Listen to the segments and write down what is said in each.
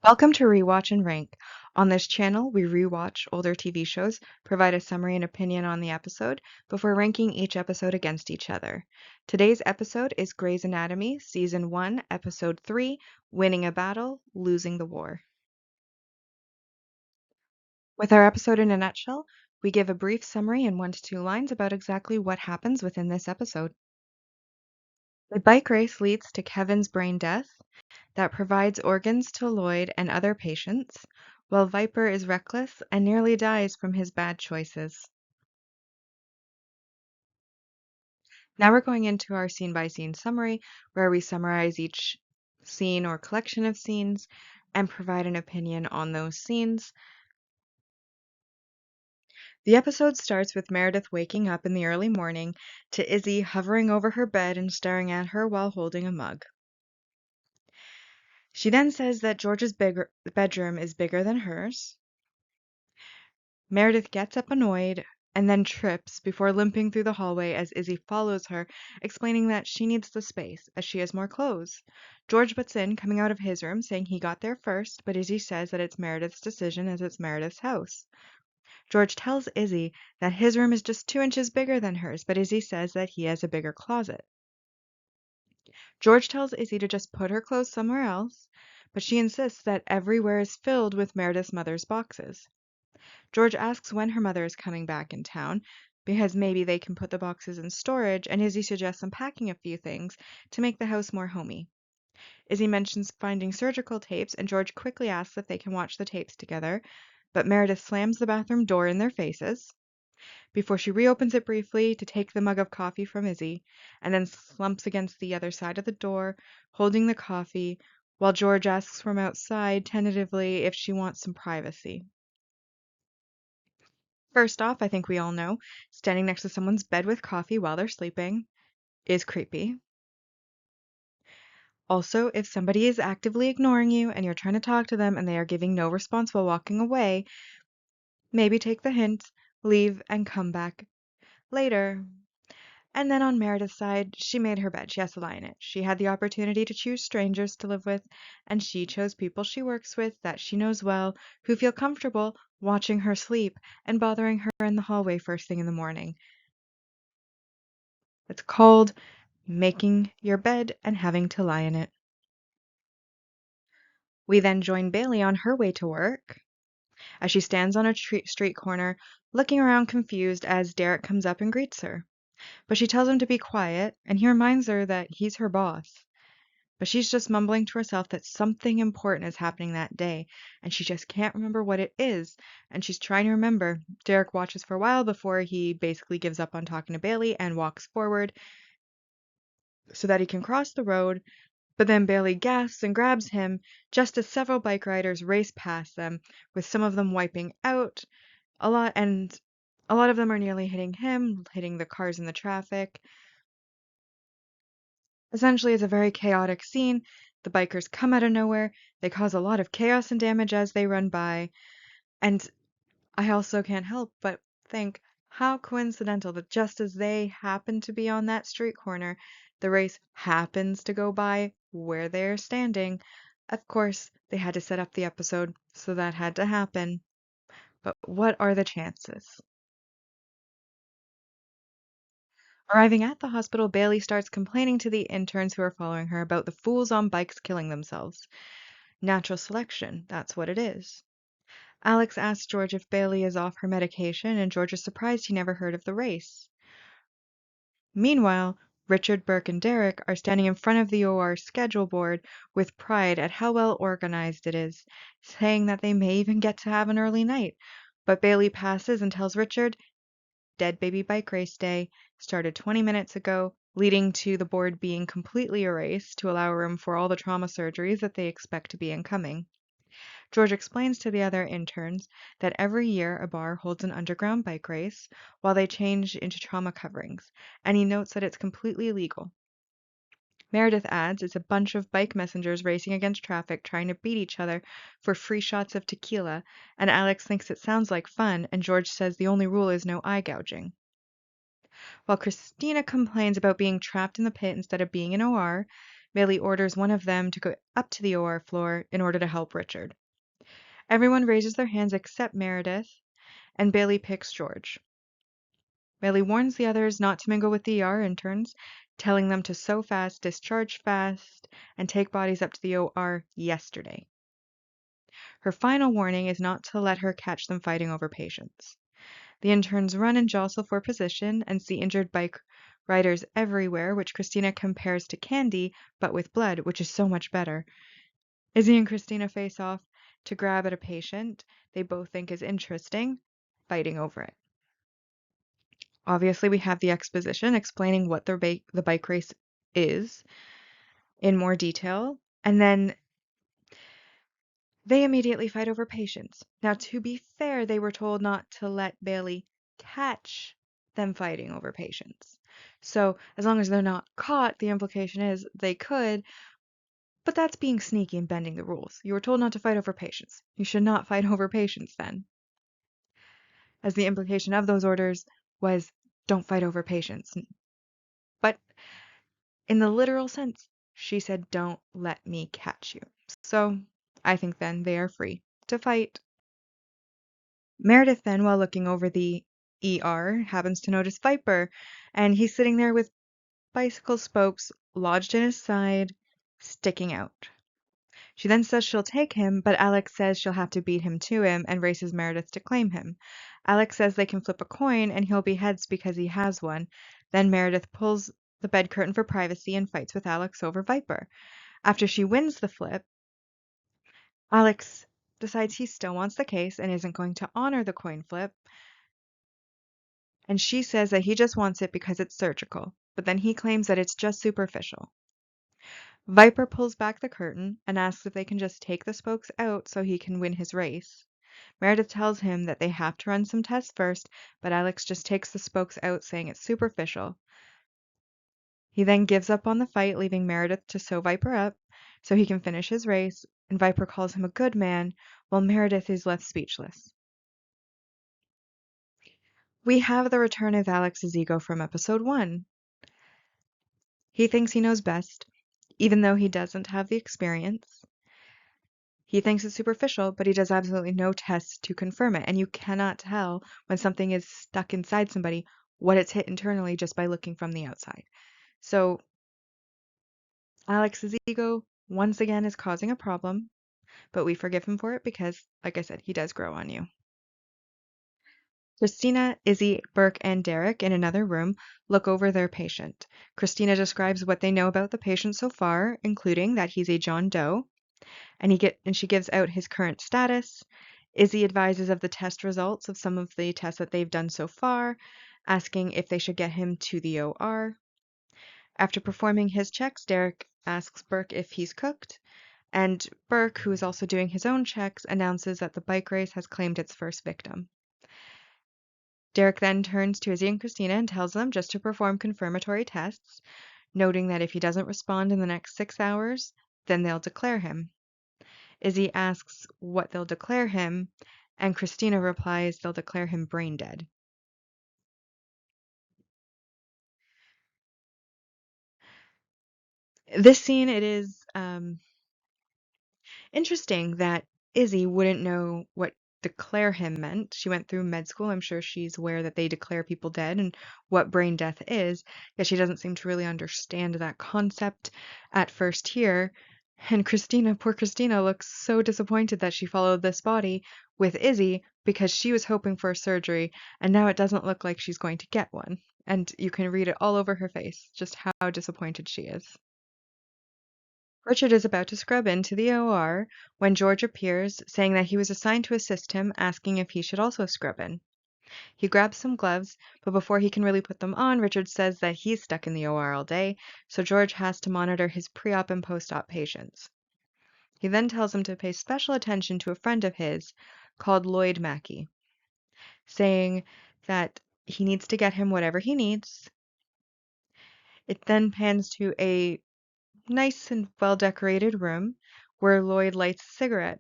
Welcome to Rewatch and Rank. On this channel, we rewatch older TV shows, provide a summary and opinion on the episode before ranking each episode against each other. Today's episode is Grey's Anatomy, Season 1, Episode 3, Winning a Battle, Losing the War. With our episode in a nutshell, we give a brief summary in 1 to 2 lines about exactly what happens within this episode. The bike race leads to Kevin's brain death, that provides organs to Lloyd and other patients, while Viper is reckless and nearly dies from his bad choices. Now we're going into our scene by scene summary, where we summarize each scene or collection of scenes and provide an opinion on those scenes. The episode starts with Meredith waking up in the early morning to Izzy hovering over her bed and staring at her while holding a mug. She then says that George's bedroom is bigger than hers. Meredith gets up annoyed and then trips before limping through the hallway as Izzy follows her, explaining that she needs the space as she has more clothes. George butts in, coming out of his room, saying he got there first, but Izzy says that it's Meredith's decision as it's Meredith's house. George tells Izzy that his room is just 2 inches bigger than hers, but Izzy says that he has a bigger closet. George tells Izzy to just put her clothes somewhere else, but she insists that everywhere is filled with Meredith's mother's boxes. George asks when her mother is coming back in town, because maybe they can put the boxes in storage, and Izzy suggests unpacking a few things to make the house more homey. Izzy mentions finding surgical tapes, and George quickly asks if they can watch the tapes together, but Meredith slams the bathroom door in their faces before she reopens it briefly to take the mug of coffee from Izzy, and then slumps against the other side of the door, holding the coffee, while George asks from outside tentatively if she wants some privacy. First off, I think we all know, standing next to someone's bed with coffee while they're sleeping is creepy. Also, if somebody is actively ignoring you and you're trying to talk to them and they are giving no response while walking away, maybe take the hint, leave, and come back later. And then on Meredith's side, she made her bed. She has to lie in it. She had the opportunity to choose strangers to live with, and she chose people she works with that she knows well, who feel comfortable watching her sleep and bothering her in the hallway first thing in the morning. It's called making your bed and having to lie in it. We then join Bailey on her way to work as she stands on a street corner, looking around confused as Derek comes up and greets her. But she tells him to be quiet, and he reminds her that he's her boss. But she's just mumbling to herself that something important is happening that day, and she just can't remember what it is, and she's trying to remember. Derek watches for a while before he basically gives up on talking to Bailey and walks forward so that he can cross the road. But then Bailey gasps and grabs him just as several bike riders race past them, with some of them wiping out and a lot of them are nearly hitting him, hitting the cars in the traffic. Essentially, it's a very chaotic scene. The bikers come out of nowhere, they cause a lot of chaos and damage as they run by, and I also can't help but think how coincidental that just as they happen to be on that street corner, the race happens to go by where they're standing. Of course, they had to set up the episode, so that had to happen. But what are the chances? Arriving at the hospital, Bailey starts complaining to the interns who are following her about the fools on bikes killing themselves. Natural selection, that's what it is. Alex asks George if Bailey is off her medication, and George is surprised he never heard of the race. Meanwhile, Richard, Burke, and Derek are standing in front of the OR schedule board with pride at how well organized it is, saying that they may even get to have an early night. But Bailey passes and tells Richard, Dead Baby Bike Race Day started 20 minutes ago, leading to the board being completely erased to allow room for all the trauma surgeries that they expect to be incoming. George explains to the other interns that every year a bar holds an underground bike race while they change into trauma coverings, and he notes that it's completely illegal. Meredith adds it's a bunch of bike messengers racing against traffic trying to beat each other for free shots of tequila, and Alex thinks it sounds like fun, and George says the only rule is no eye gouging. While Christina complains about being trapped in the pit instead of being in OR, Bailey orders one of them to go up to the OR floor in order to help Richard. Everyone raises their hands except Meredith, and Bailey picks George. Bailey warns the others not to mingle with the ER interns, telling them to sew fast, discharge fast, and take bodies up to the OR yesterday. Her final warning is not to let her catch them fighting over patients. The interns run and jostle for position and see injured bike riders everywhere, which Christina compares to candy, but with blood, which is so much better. Izzy and Christina face off to grab at a patient they both think is interesting, fighting over it. Obviously, we have the exposition explaining what the bike race is in more detail, and then they immediately fight over patients. Now, to be fair, they were told not to let Bailey catch them fighting over patients. So, as long as they're not caught, the implication is they could, but that's being sneaky and bending the rules. You were told not to fight over patients. You should not fight over patients then. As the implication of those orders was don't fight over patients. But in the literal sense, she said, don't let me catch you. So I think then they are free to fight. Meredith then, while looking over the ER, happens to notice Viper, and he's sitting there with bicycle spokes lodged in his side, sticking out. She then says she'll take him, but Alex says she'll have to beat him to him and races Meredith to claim him. Alex says they can flip a coin and he'll be heads because he has one. Then Meredith pulls the bed curtain for privacy and fights with Alex over Viper. After she wins the flip, Alex decides he still wants the case and isn't going to honor the coin flip. And she says that he just wants it because it's surgical, but then he claims that it's just superficial. Viper pulls back the curtain and asks if they can just take the spokes out so he can win his race. Meredith tells him that they have to run some tests first, but Alex just takes the spokes out, saying it's superficial. He then gives up on the fight, leaving Meredith to sew Viper up so he can finish his race, and Viper calls him a good man, while Meredith is left speechless. We have the return of Alex's ego from episode 1. He thinks he knows best, even though he doesn't have the experience. He thinks it's superficial, but he does absolutely no tests to confirm it, and you cannot tell when something is stuck inside somebody what it's hit internally just by looking from the outside. So Alex's ego once again is causing a problem, but we forgive him for it because, like I said, he does grow on you. Christina, Izzy, Burke, and Derek in another room look over their patient. Christina describes what they know about the patient so far, including that he's a John Doe, and she gives out his current status. Izzy advises of the test results of some of the tests that they've done so far, asking if they should get him to the OR. After performing his checks, Derek asks Burke if he's cooked, and Burke, who is also doing his own checks, announces that the bike race has claimed its first victim. Derek then turns to Izzy and Christina and tells them just to perform confirmatory tests, noting that if he doesn't respond in the next 6 hours, then they'll declare him. Izzy asks what they'll declare him, and Christina replies they'll declare him brain dead. This scene, it is interesting that Izzy wouldn't know what declare him meant. She went through med school. I'm sure she's aware that they declare people dead and what brain death is, yet she doesn't seem to really understand that concept at first here. And Christina, poor Christina, looks so disappointed that she followed this body with Izzy because she was hoping for a surgery, and now it doesn't look like she's going to get one. And you can read it all over her face, just how disappointed she is. Richard is about to scrub into the OR when George appears, saying that he was assigned to assist him, asking if he should also scrub in. He grabs some gloves, but before he can really put them on, Richard says that he's stuck in the OR all day, so George has to monitor his pre-op and post-op patients. He then tells him to pay special attention to a friend of his called Lloyd Mackey, saying that he needs to get him whatever he needs. It then pans to a nice and well-decorated room where Lloyd lights a cigarette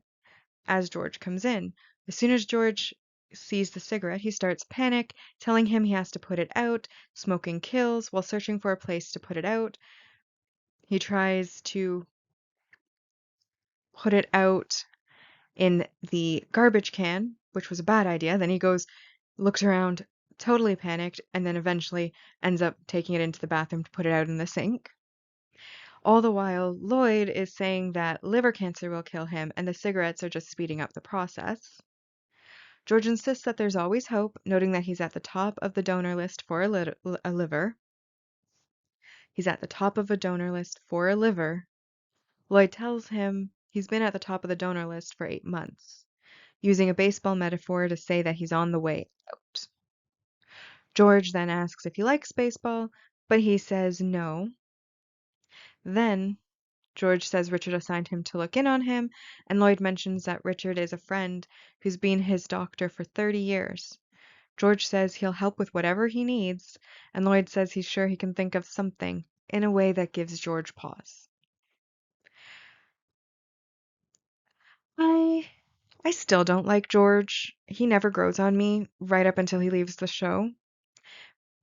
as George comes in. As soon as George sees the cigarette, he starts panic, telling him he has to put it out. Smoking kills. While searching for a place to put it out, He tries to put it out in the garbage can, which was a bad idea. Then he goes, looks around, totally panicked, and then eventually ends up taking it into the bathroom to put it out in the sink. All the while, Lloyd is saying that liver cancer will kill him and the cigarettes are just speeding up the process. George insists that there's always hope, noting that he's at the top of the donor list for a liver. He's at the top of a donor list for a liver. Lloyd tells him he's been at the top of the donor list for 8 months, using a baseball metaphor to say that he's on the way out. George then asks if he likes baseball, but he says no. Then George says Richard assigned him to look in on him, and Lloyd mentions that Richard is a friend who's been his doctor for 30 years. George says he'll help with whatever he needs, and Lloyd says he's sure he can think of something in a way that gives George pause. I I still don't like George. He never grows on me right up until he leaves the show,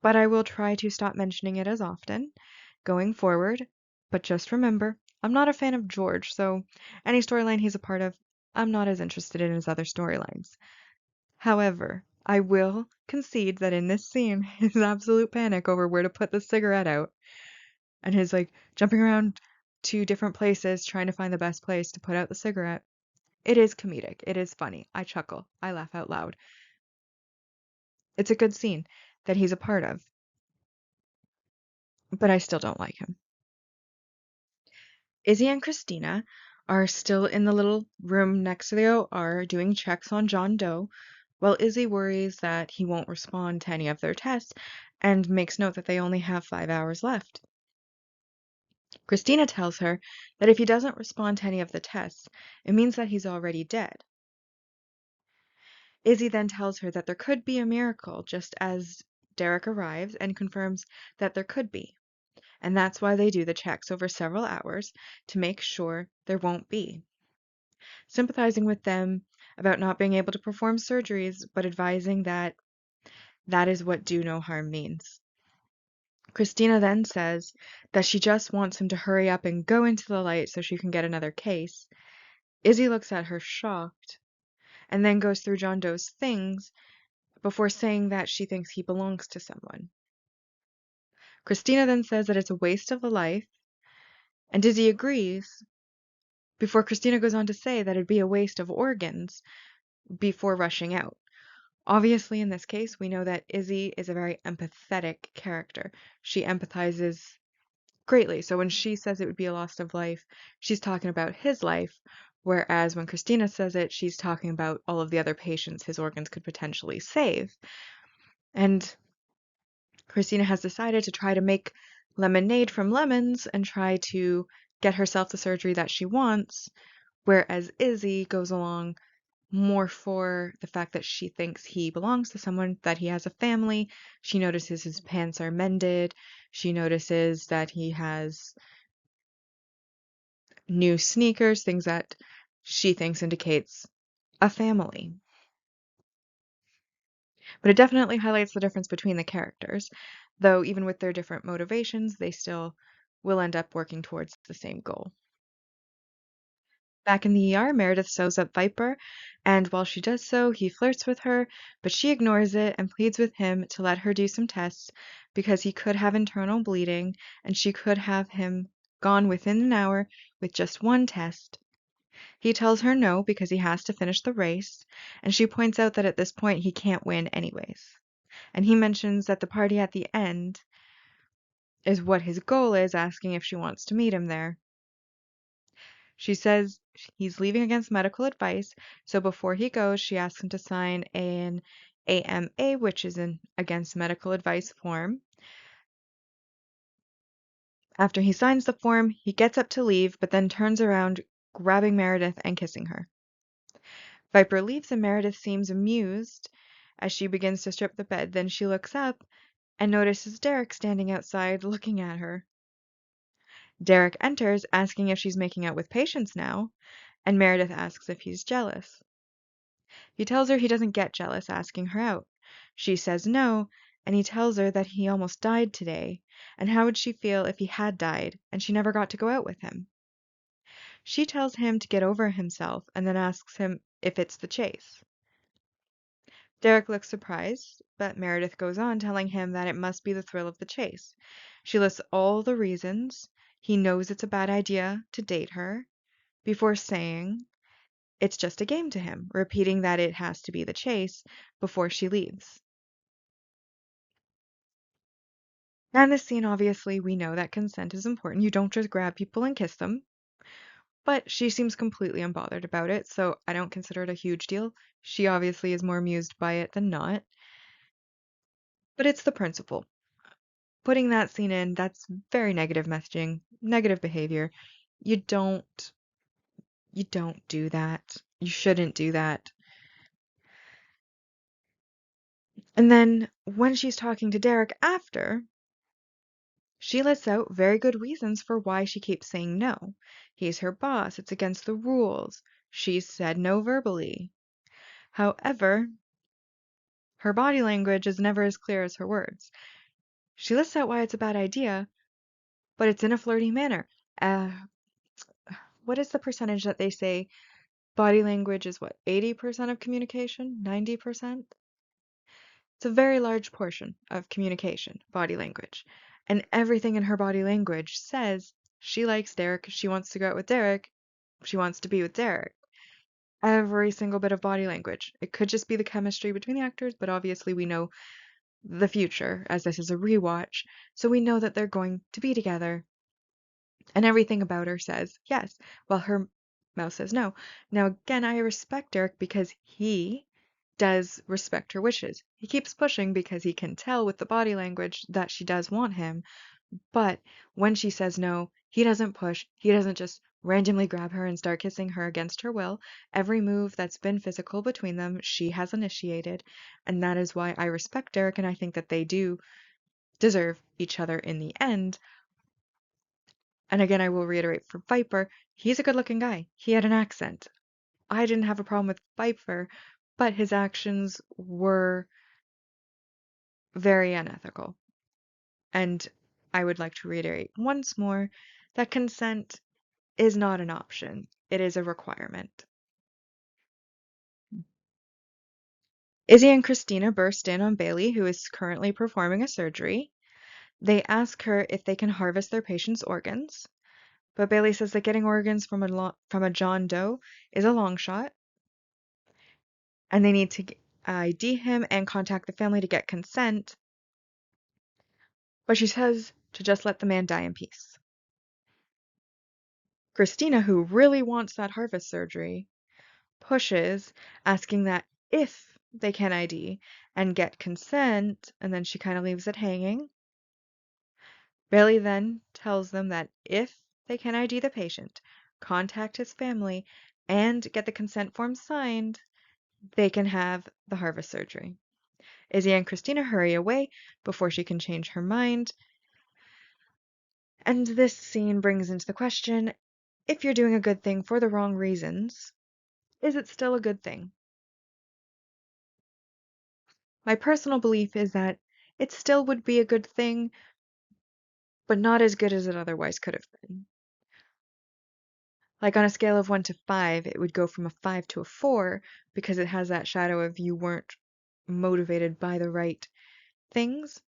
but I will try to stop mentioning it as often going forward. But just remember, I'm not a fan of George, so any storyline he's a part of, I'm not as interested in his other storylines. However, I will concede that in this scene, his absolute panic over where to put the cigarette out and his like jumping around to different places trying to find the best place to put out the cigarette. It is comedic. It is funny. I chuckle. I laugh out loud. It's a good scene that he's a part of, but I still don't like him. Izzy and Christina are still in the little room next to the OR doing checks on John Doe, while Izzy worries that he won't respond to any of their tests and makes note that they only have 5 hours left. Christina tells her that if he doesn't respond to any of the tests, it means that he's already dead. Izzy then tells her that there could be a miracle just as Derek arrives and confirms that there could be. And that's why they do the checks over several hours to make sure there won't be. Sympathizing with them about not being able to perform surgeries, but advising that that is what do no harm means. Christina then says that she just wants him to hurry up and go into the light so she can get another case. Izzy looks at her shocked and then goes through John Doe's things before saying that she thinks he belongs to someone. Christina then says that it's a waste of a life, and Izzy agrees before Christina goes on to say that it'd be a waste of organs before rushing out. Obviously, in this case, we know that Izzy is a very empathetic character. She empathizes greatly. So when she says it would be a loss of life, she's talking about his life, whereas when Christina says it, she's talking about all of the other patients his organs could potentially save. And Christina has decided to try to make lemonade from lemons and try to get herself the surgery that she wants, whereas Izzy goes along more for the fact that she thinks he belongs to someone, that he has a family. She notices his pants are mended. She notices that he has new sneakers, things that she thinks indicates a family. But it definitely highlights the difference between the characters, though even with their different motivations, they still will end up working towards the same goal. Back in the ER, Meredith sews up Viper, and while she does so, he flirts with her, but she ignores it and pleads with him to let her do some tests because he could have internal bleeding and she could have him gone within an hour with just one test. He tells her no because he has to finish the race, and she points out that at this point he can't win anyways. And he mentions that the party at the end is what his goal is, asking if she wants to meet him there. She says he's leaving against medical advice, so before he goes, she asks him to sign an AMA, which is an against medical advice form. After he signs the form, he gets up to leave, but then turns around, grabbing Meredith and kissing her. Viper leaves and Meredith seems amused as she begins to strip the bed. Then she looks up and notices Derek standing outside looking at her. Derek enters, asking if she's making out with patients now, and Meredith asks if he's jealous. He tells her he doesn't get jealous asking her out. She says no, and he tells her that he almost died today, and how would she feel if he had died and she never got to go out with him? She tells him to get over himself and then asks him if it's the chase. Derek looks surprised, but Meredith goes on telling him that it must be the thrill of the chase. She lists all the reasons he knows it's a bad idea to date her before saying it's just a game to him, repeating that it has to be the chase before she leaves. Now, in this scene, obviously, we know that consent is important. You don't just grab people and kiss them. But she seems completely unbothered about it, so I don't consider it a huge deal. She obviously is more amused by it than not. But it's the principle. Putting that scene in, that's very negative messaging, negative behavior. You don't you don't do that. You shouldn't do that. And then when she's talking to Derek after, she lists out very good reasons for why she keeps saying no. He's her boss, it's against the rules. She's said no verbally. However, her body language is never as clear as her words. She lists out why it's a bad idea, but it's in a flirty manner. Uh, what is the percentage that they say body language is what, 80% of communication? 90%? It's a very large portion of communication, body language. And everything in her body language says she likes Derek, she wants to go out with Derek, she wants to be with Derek. Every single bit of body language. It could just be the chemistry between the actors, but obviously we know the future, as this is a rewatch, so we know that they're going to be together. And everything about her says yes, while her mouth says no. Now, again, I respect Derek because he does respect her wishes. He keeps pushing because he can tell with the body language that she does want him. But when she says no, he doesn't push. He doesn't just randomly grab her and start kissing her against her will. Every move that's been physical between them, she has initiated. And that is why I respect Derek and I think that they do deserve each other in the end. And again, I will reiterate for Viper, he's a good looking guy. He had an accent. I didn't have a problem with Viper, but his actions were very unethical. And I would like to reiterate once more that consent is not an option, it is a requirement. Izzy and Christina burst in on Bailey, who is currently performing a surgery. They ask her if they can harvest their patient's organs, but Bailey says that getting organs from a John Doe is a long shot, and they need to ID him and contact the family to get consent, but she says to just let the man die in peace. Christina, who really wants that harvest surgery, pushes, asking that if they can ID and get consent, and then she kind of leaves it hanging. Bailey then tells them that if they can ID the patient, contact his family, and get the consent form signed, they can have the harvest surgery. Izzy and Christina hurry away before she can change her mind. And this scene brings into the question, if you're doing a good thing for the wrong reasons, is it still a good thing? My personal belief is that it still would be a good thing, but not as good as it otherwise could have been. Like on a scale of 1 to 5, it would go from a 5 to a 4 because it has that shadow of you weren't motivated by the right things.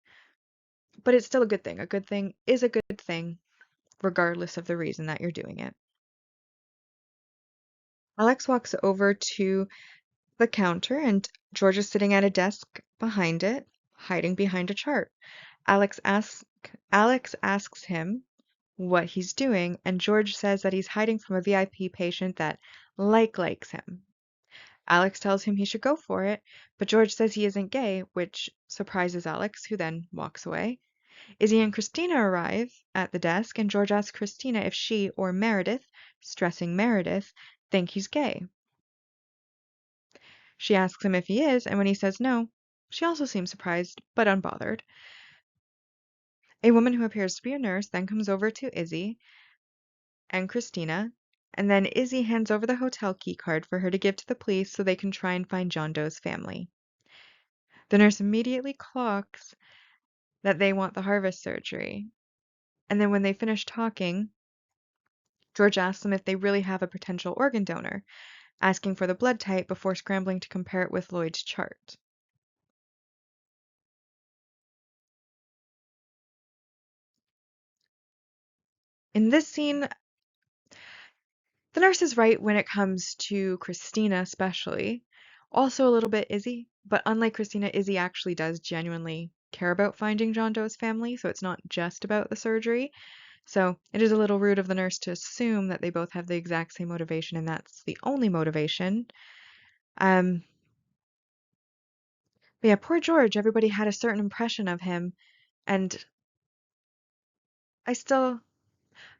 But it's still a good thing. A good thing is a good thing, regardless of the reason that you're doing it. Alex walks over to the counter and George is sitting at a desk behind it, hiding behind a chart. Alex asks him what he's doing, and George says that he's hiding from a VIP patient that likes him. Alex tells him he should go for it, but George says he isn't gay, which surprises Alex, who then walks away. Izzy and Christina arrive at the desk, and George asks Christina if she or Meredith, stressing Meredith, think he's gay. She asks him if he is, and when he says no, she also seems surprised, but unbothered. A woman who appears to be a nurse then comes over to Izzy and Christina, and then Izzy hands over the hotel key card for her to give to the police so they can try and find John Doe's family. The nurse immediately clocks that they want the harvest surgery. And then when they finish talking, George asks them if they really have a potential organ donor, asking for the blood type before scrambling to compare it with Lloyd's chart. In this scene, the nurse is right when it comes to Christina, especially. Also a little bit Izzy, but unlike Christina, Izzy actually does genuinely care about finding John Doe's family, so it's not just about the surgery. So it is a little rude of the nurse to assume that they both have the exact same motivation, and that's the only motivation. Um, but yeah, poor George, everybody had a certain impression of him, and I still,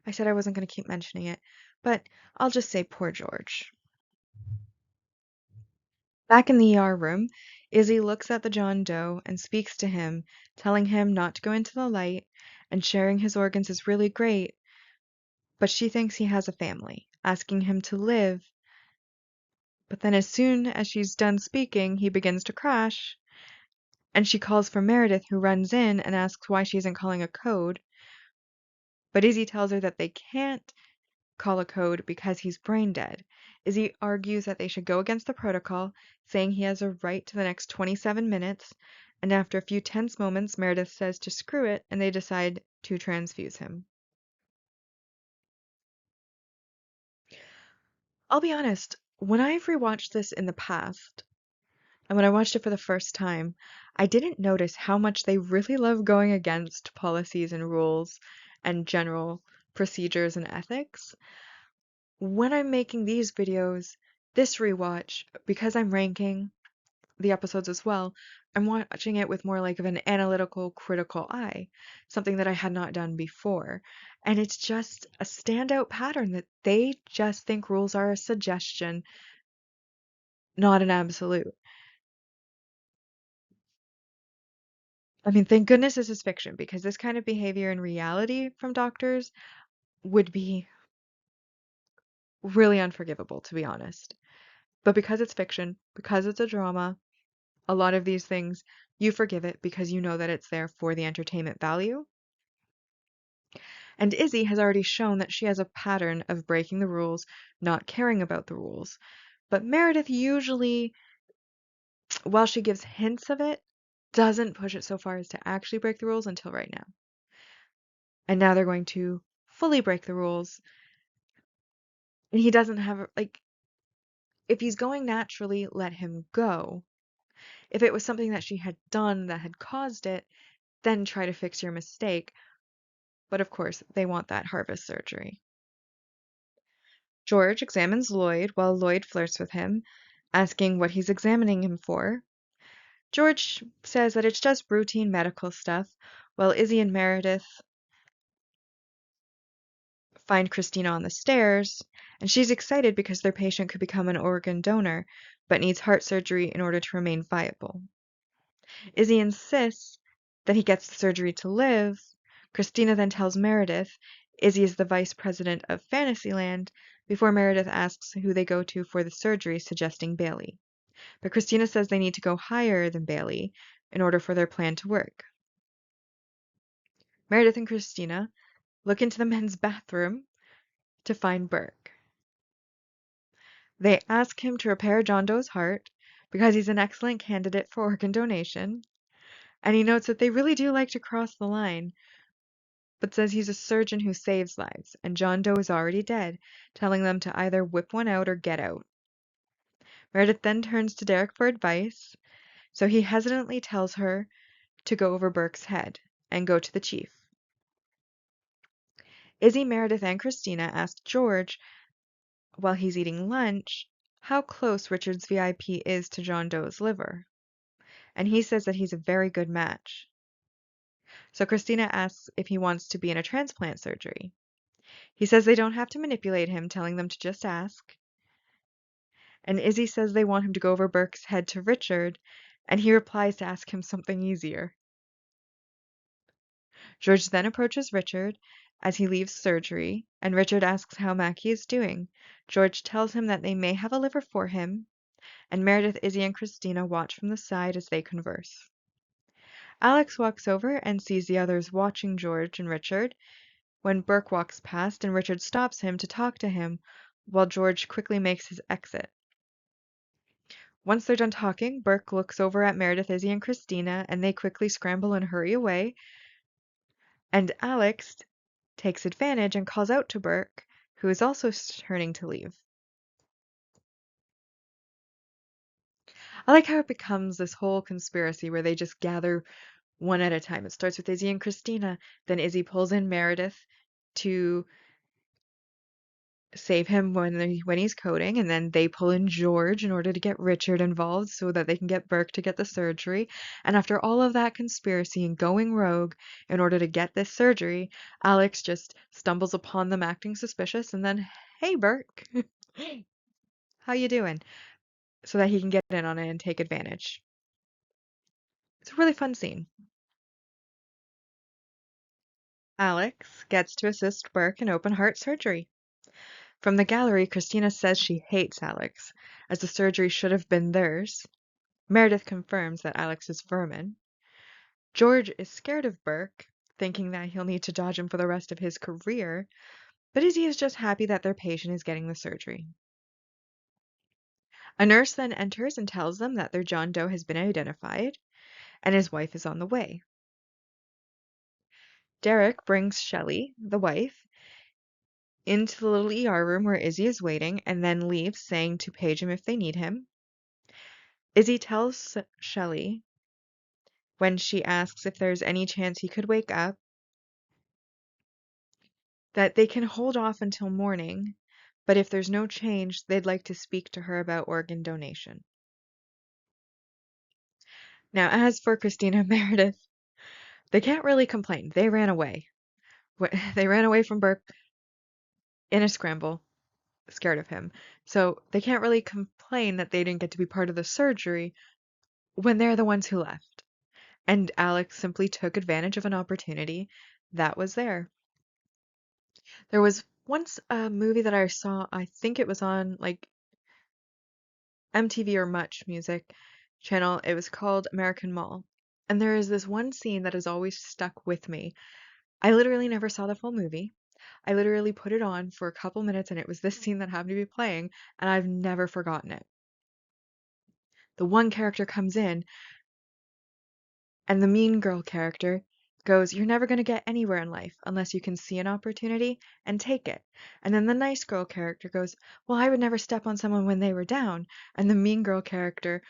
I said I wasn't going to keep mentioning it, but I'll just say poor George. Back in the ER room, Izzy looks at the John Doe and speaks to him, telling him not to go into the light, and sharing his organs is really great, but she thinks he has a family, asking him to live. But then as soon as she's done speaking, he begins to crash, and she calls for Meredith, who runs in and asks why she isn't calling a code. But Izzy tells her that they can't call a code because he's brain dead. Izzy argues that they should go against the protocol, saying he has a right to the next 27 minutes, and after a few tense moments, Meredith says to screw it, and they decide to transfuse him. I'll be honest, when I've rewatched this in the past, and when I watched it for the first time, I didn't notice how much they really love going against policies and rules and general procedures and ethics. When I'm making these videos, this rewatch, because I'm ranking the episodes as well, I'm watching it with more like of an analytical, critical eye, something that I had not done before. And it's just a standout pattern that they just think rules are a suggestion, not an absolute. I mean, thank goodness this is fiction because this kind of behavior in reality from doctors would be really unforgivable, to be honest. But because it's fiction, because it's a drama, a lot of these things, you forgive it because you know that it's there for the entertainment value. And Izzy has already shown that she has a pattern of breaking the rules, not caring about the rules. But Meredith usually, while she gives hints of it, doesn't push it so far as to actually break the rules until right now. And now they're going to fully break the rules. And he doesn't have, like, if he's going naturally, let him go. If it was something that she had done that had caused it, then try to fix your mistake. But of course, they want that harvest surgery. George examines Lloyd while Lloyd flirts with him, asking what he's examining him for. George says that it's just routine medical stuff, while Izzy and Meredith find Christina on the stairs, and she's excited because their patient could become an organ donor, but needs heart surgery in order to remain viable. Izzy insists that he gets the surgery to live. Christina then tells Meredith Izzy is the vice president of Fantasyland before Meredith asks who they go to for the surgery, suggesting Bailey. But Christina says they need to go higher than Bailey in order for their plan to work. Meredith and Christina look into the men's bathroom to find Burke. They ask him to repair John Doe's heart because he's an excellent candidate for organ donation, and he notes that they really do like to cross the line, but says he's a surgeon who saves lives, and John Doe is already dead, telling them to either whip one out or get out. Meredith then turns to Derek for advice, so he hesitantly tells her to go over Burke's head and go to the chief. Izzy, Meredith, and Christina ask George, while he's eating lunch, how close Richard's VIP is to John Doe's liver, and he says that he's a very good match. So Christina asks if he wants to be in a transplant surgery. He says they don't have to manipulate him, telling them to just ask. And Izzy says they want him to go over Burke's head to Richard, and he replies to ask him something easier. George then approaches Richard as he leaves surgery, and Richard asks how Mackie is doing. George tells him that they may have a liver for him, and Meredith, Izzy, and Christina watch from the side as they converse. Alex walks over and sees the others watching George and Richard when Burke walks past and Richard stops him to talk to him while George quickly makes his exit. Once they're done talking, Burke looks over at Meredith, Izzy, and Christina, and they quickly scramble and hurry away. And Alex takes advantage and calls out to Burke, who is also turning to leave. I like how it becomes this whole conspiracy where they just gather one at a time. It starts with Izzy and Christina, then Izzy pulls in Meredith to save him when he's coding, and then they pull in George in order to get Richard involved so that they can get Burke to get the surgery. And after all of that conspiracy and going rogue in order to get this surgery, Alex just stumbles upon them acting suspicious and then, "Hey, Burke, how you doing?" so that he can get in on it and take advantage. It's a really fun scene. Alex gets to assist Burke in open heart surgery. From the gallery, Christina says she hates Alex, as the surgery should have been theirs. Meredith confirms that Alex is vermin. George is scared of Burke, thinking that he'll need to dodge him for the rest of his career, but Izzy is just happy that their patient is getting the surgery. A nurse then enters and tells them that their John Doe has been identified, and his wife is on the way. Derek brings Shelley, the wife, into the little ER room where Izzy is waiting, and then leaves, saying to page him if they need him. Izzy tells Shelley, when she asks if there's any chance he could wake up, that they can hold off until morning, but if there's no change, they'd like to speak to her about organ donation. Now, as for Christina and Meredith, they can't really complain. They ran away. They ran away from Burke in a scramble, scared of him. So they can't really complain that they didn't get to be part of the surgery when they're the ones who left. And Alex simply took advantage of an opportunity that was there. There was once a movie that I saw, I think it was on like MTV or Much Music channel. It was called American Mall. And there is this one scene that has always stuck with me. I literally never saw the full movie. I literally put it on for a couple minutes and it was this scene that happened to be playing, and I've never forgotten it. The one character comes in and the mean girl character goes, "You're never going to get anywhere in life unless you can see an opportunity and take it." And then the nice girl character goes, "Well, I would never step on someone when they were down." And the mean girl character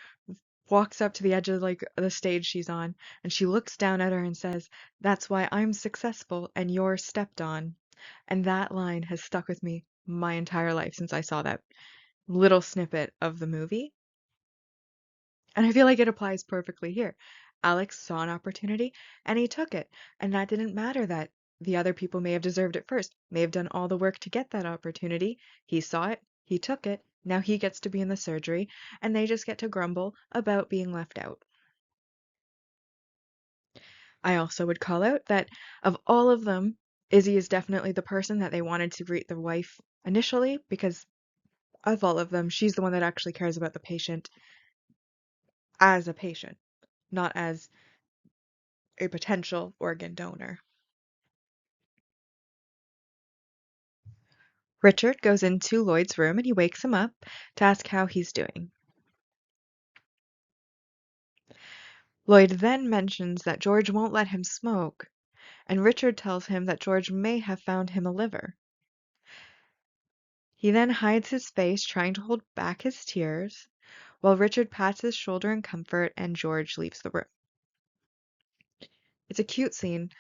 walks up to the edge of like the stage she's on and she looks down at her and says, "That's why I'm successful and you're stepped on." And that line has stuck with me my entire life since I saw that little snippet of the movie. And I feel like it applies perfectly here. Alex saw an opportunity and he took it. And that didn't matter that the other people may have deserved it first, may have done all the work to get that opportunity. He saw it, he took it, now he gets to be in the surgery, and they just get to grumble about being left out. I also would call out that of all of them, Izzy is definitely the person that they wanted to greet their wife initially because of all of them, she's the one that actually cares about the patient as a patient, not as a potential organ donor. Richard goes into Lloyd's room and he wakes him up to ask how he's doing. Lloyd then mentions that George won't let him smoke, and Richard tells him that George may have found him a liver. He then hides his face, trying to hold back his tears, while Richard pats his shoulder in comfort and George leaves the room. It's a cute scene.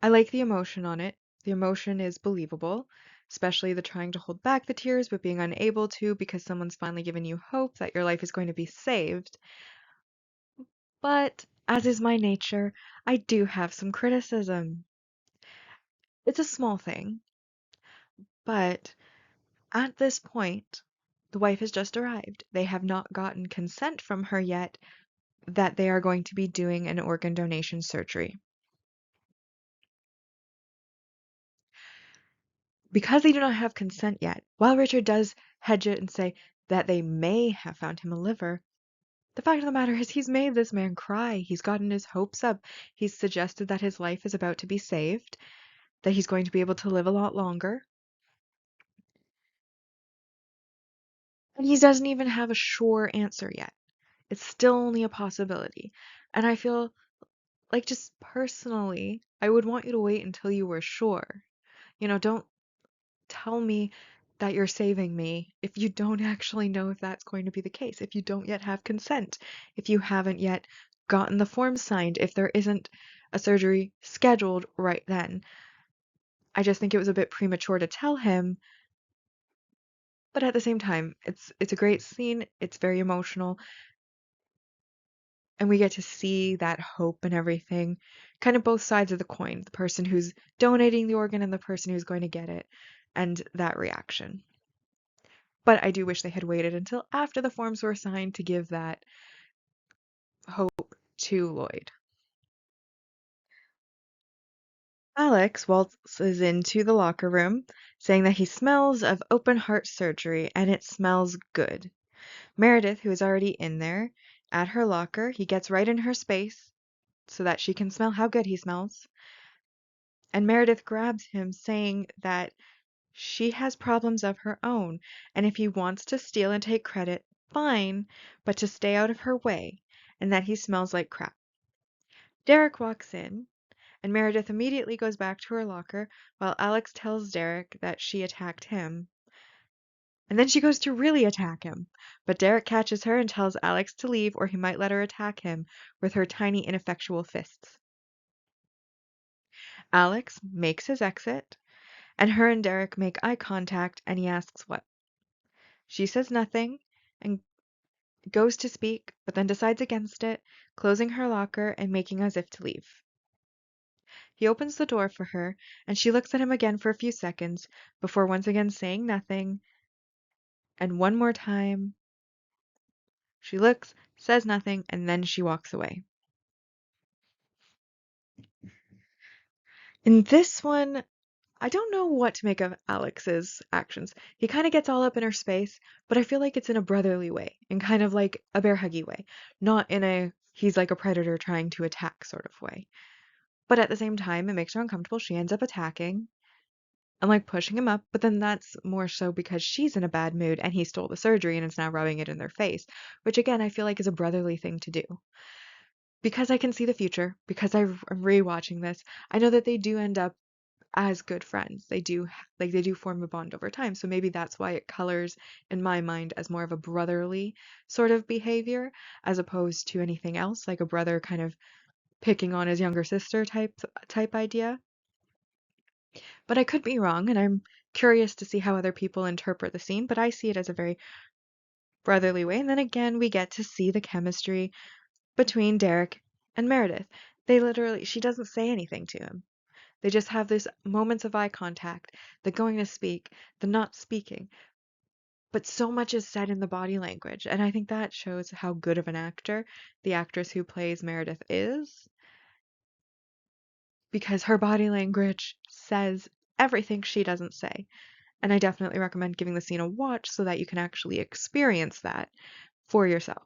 I like the emotion on it. The emotion is believable, especially the trying to hold back the tears but being unable to because someone's finally given you hope that your life is going to be saved. But, as is my nature, I do have some criticism. It's a small thing, but at this point, the wife has just arrived. They have not gotten consent from her yet that they are going to be doing an organ donation surgery. Because they do not have consent yet, while Richard does hedge it and say, that they may have found him a liver. The fact of the matter is, he's made this man cry. He's gotten his hopes up. He's suggested that his life is about to be saved, that he's going to be able to live a lot longer. And he doesn't even have a sure answer yet. It's still only a possibility. And I feel like, just personally, I would want you to wait until you were sure. Don't tell me that you're saving me if you don't actually know if that's going to be the case, if you don't yet have consent, if you haven't yet gotten the form signed, if there isn't a surgery scheduled right then. I just think it was a bit premature to tell him, but at the same time, it's a great scene, it's very emotional, and we get to see that hope and everything, kind of both sides of the coin, the person who's donating the organ and the person who's going to get it, and that reaction. But I do wish they had waited until after the forms were signed to give that hope to Lloyd. Alex waltzes into the locker room, saying that he smells of open heart surgery and it smells good. Meredith, who is already in there, at her locker, he gets right in her space so that she can smell how good he smells. And Meredith grabs him, saying that she has problems of her own, and if he wants to steal and take credit, fine, but to stay out of her way, and that he smells like crap. Derek walks in, and Meredith immediately goes back to her locker while Alex tells Derek that she attacked him. And then she goes to really attack him, but Derek catches her and tells Alex to leave or he might let her attack him with her tiny ineffectual fists. Alex makes his exit, and her and Derek make eye contact and he asks what. She says nothing and goes to speak, but then decides against it, closing her locker and making as if to leave. He opens the door for her, and she looks at him again for a few seconds before once again saying nothing, and one more time she looks, says nothing, and then she walks away. In this one, I don't know what to make of Alex's actions. He kind of gets all up in her space, but I feel like it's in a brotherly way, in kind of like a bear huggy way, not in a he's like a predator trying to attack sort of way. But at the same time, it makes her uncomfortable. She ends up attacking and like pushing him up, but then that's more so because she's in a bad mood and he stole the surgery and is now rubbing it in their face, which again I feel like is a brotherly thing to do. Because I can see the future, because I'm rewatching this, I know that they do end up as good friends. They do form a bond over time. So maybe that's why it colors in my mind as more of a brotherly sort of behavior as opposed to anything else, like a brother kind of picking on his younger sister type idea. But I could be wrong, and I'm curious to see how other people interpret the scene, but I see it as a very brotherly way. And then again, we get to see the chemistry between Derek and Meredith. She doesn't say anything to him. They just have these moments of eye contact, the going to speak, the not speaking. But so much is said in the body language, and I think that shows how good of an actor the actress who plays Meredith is, because her body language says everything she doesn't say. And I definitely recommend giving the scene a watch so that you can actually experience that for yourself.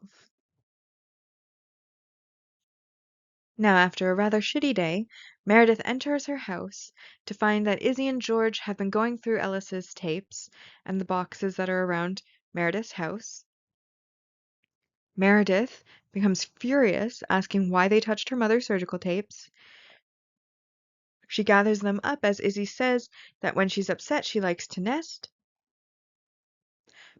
Now, after a rather shitty day, Meredith enters her house to find that Izzy and George have been going through Ellis's tapes and the boxes that are around Meredith's house. Meredith becomes furious, asking why they touched her mother's surgical tapes. She gathers them up as Izzy says that when she's upset, she likes to nest.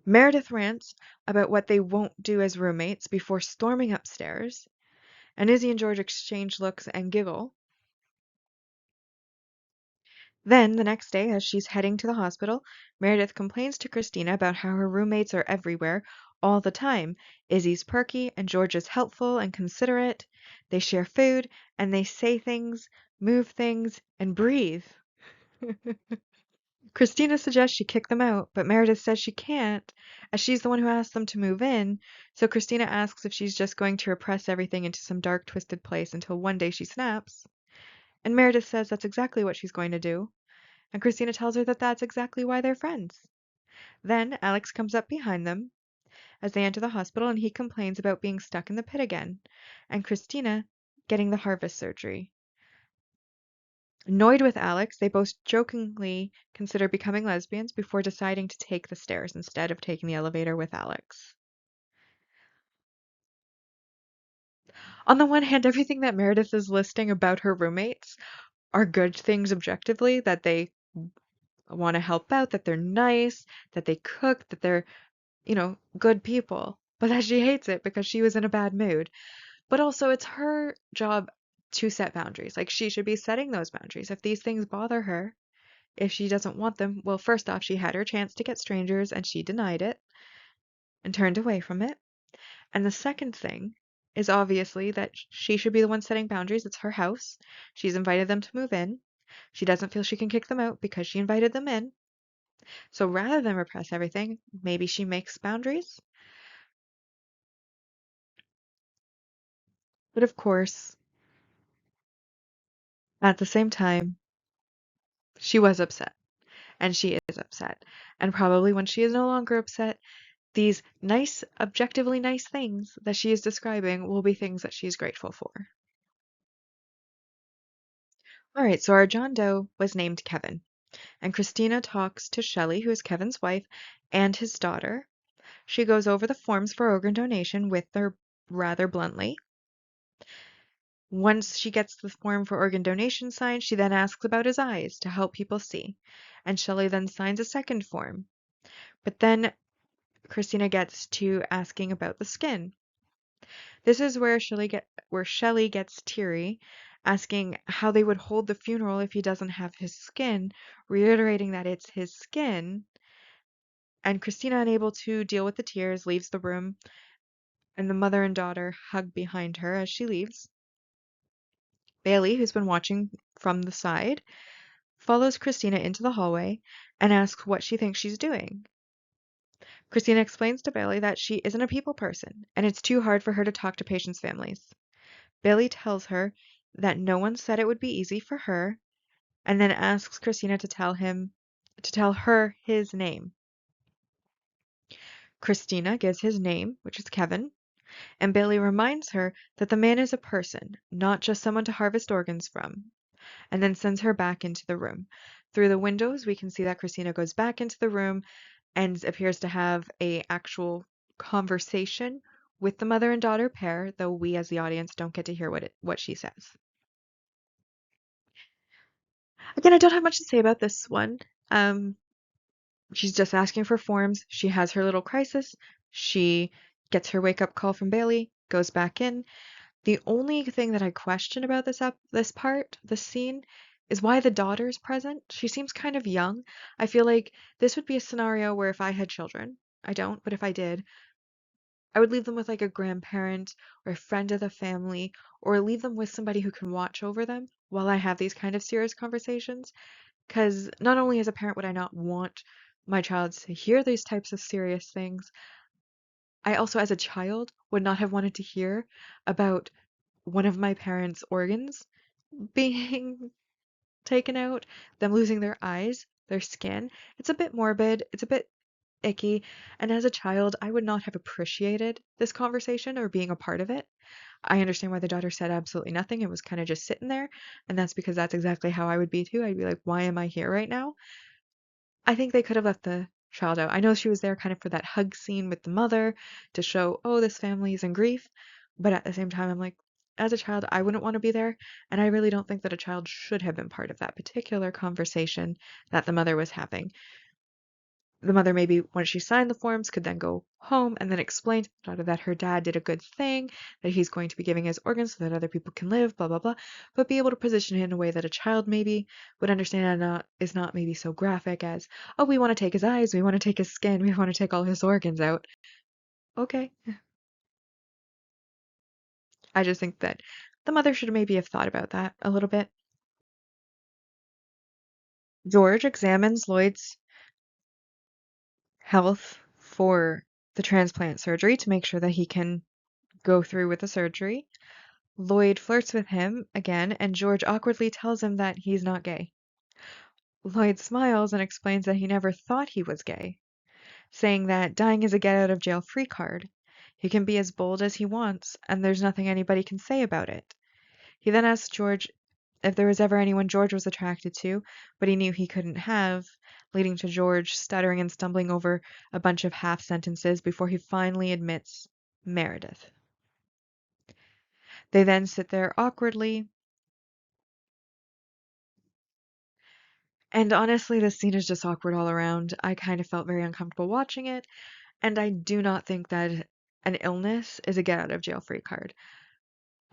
Meredith rants about what they won't do as roommates before storming upstairs, and Izzy and George exchange looks and giggle. Then, the next day, as she's heading to the hospital, Meredith complains to Christina about how her roommates are everywhere all the time. Izzy's perky and George is helpful and considerate. They share food and they say things, move things, and breathe. Christina suggests she kick them out, but Meredith says she can't, as she's the one who asked them to move in. So Christina asks if she's just going to repress everything into some dark, twisted place until one day she snaps. And Meredith says that's exactly what she's going to do. And Christina tells her that that's exactly why they're friends. Then Alex comes up behind them, as they enter the hospital, and he complains about being stuck in the pit again, and Christina getting the harvest surgery. Annoyed with Alex, they both jokingly consider becoming lesbians before deciding to take the stairs instead of taking the elevator with Alex. On the one hand, everything that Meredith is listing about her roommates are good things objectively, that they want to help out, that they're nice, that they cook, that they're, good people, but that she hates it because she was in a bad mood. But also, it's her job to set boundaries. Like, she should be setting those boundaries. If these things bother her, if she doesn't want them, well, first off, she had her chance to get strangers and she denied it and turned away from it. And the second thing is obviously that she should be the one setting boundaries. It's her house. She's invited them to move in. She doesn't feel she can kick them out because she invited them in. So rather than repress everything, maybe she makes boundaries. But of course, at the same time, she was upset. And she is upset. And probably when she is no longer upset, these nice, objectively nice things that she is describing will be things that she's grateful for. All right, so our John Doe was named Kevin. And Christina talks to Shelley, who is Kevin's wife, and his daughter. She goes over the forms for organ donation with her rather bluntly. Once she gets the form for organ donation signed, she then asks about his eyes to help people see. And Shelley then signs a second form. But then Christina gets to asking about the skin. This is where Shelley gets teary, asking how they would hold the funeral if he doesn't have his skin, reiterating that it's his skin. And Christina, unable to deal with the tears, leaves the room, and the mother and daughter hug behind her as she leaves. Bailey, who's been watching from the side, follows Christina into the hallway and asks what she thinks she's doing. Christina explains to Bailey that she isn't a people person, and it's too hard for her to talk to patients' families. Bailey tells her that no one said it would be easy for her, and then asks Christina to tell her his name. Christina gives his name, which is Kevin, and Bailey reminds her that the man is a person, not just someone to harvest organs from, and then sends her back into the room. Through the windows, we can see that Christina goes back into the room and appears to have a actual conversation with the mother and daughter pair, though we as the audience don't get to hear what she says. Again, I don't have much to say about this one. Um, she's just asking for forms. She has her little crisis. She gets her wake-up call from Bailey, goes back in. The only thing that I question about this scene, is why the daughter's present. She seems kind of young. I feel like this would be a scenario where if I had children, I don't, but if I did, I would leave them with like a grandparent or a friend of the family, or leave them with somebody who can watch over them while I have these kind of serious conversations. Because not only as a parent would I not want my child to hear these types of serious things, I also, as a child, would not have wanted to hear about one of my parents' organs being taken out, them losing their eyes, their skin. It's a bit morbid, it's a bit icky, and as a child, I would not have appreciated this conversation or being a part of it. I understand why the daughter said absolutely nothing. It was kind of just sitting there, and that's because that's exactly how I would be too. I'd be like, why am I here right now? I think they could have left the child out. I know she was there kind of for that hug scene with the mother to show, oh, this family is in grief. But at the same time, I'm like, as a child, I wouldn't want to be there. And I really don't think that a child should have been part of that particular conversation that the mother was having. The mother, maybe once she signed the forms, could then go home and then explain to the daughter that her dad did a good thing, that he's going to be giving his organs so that other people can live, blah, blah, blah, but be able to position it in a way that a child maybe would understand and is not maybe so graphic as, oh, we want to take his eyes, we want to take his skin, we want to take all his organs out. Okay. I just think that the mother should maybe have thought about that a little bit. George examines Lloyd's health for the transplant surgery to make sure that he can go through with the surgery. Lloyd flirts with him again, and George awkwardly tells him that he's not gay. Lloyd smiles and explains that he never thought he was gay. saying that dying is a get out of jail free card. He can be as bold as he wants, and there's nothing anybody can say about it. He then asked George if there was ever anyone George was attracted to, but he knew he couldn't have, leading to George stuttering and stumbling over a bunch of half sentences before he finally admits Meredith. They then sit there awkwardly, and honestly, this scene is just awkward all around. I kind of felt very uncomfortable watching it, and I do not think that an illness is a get out of jail free card.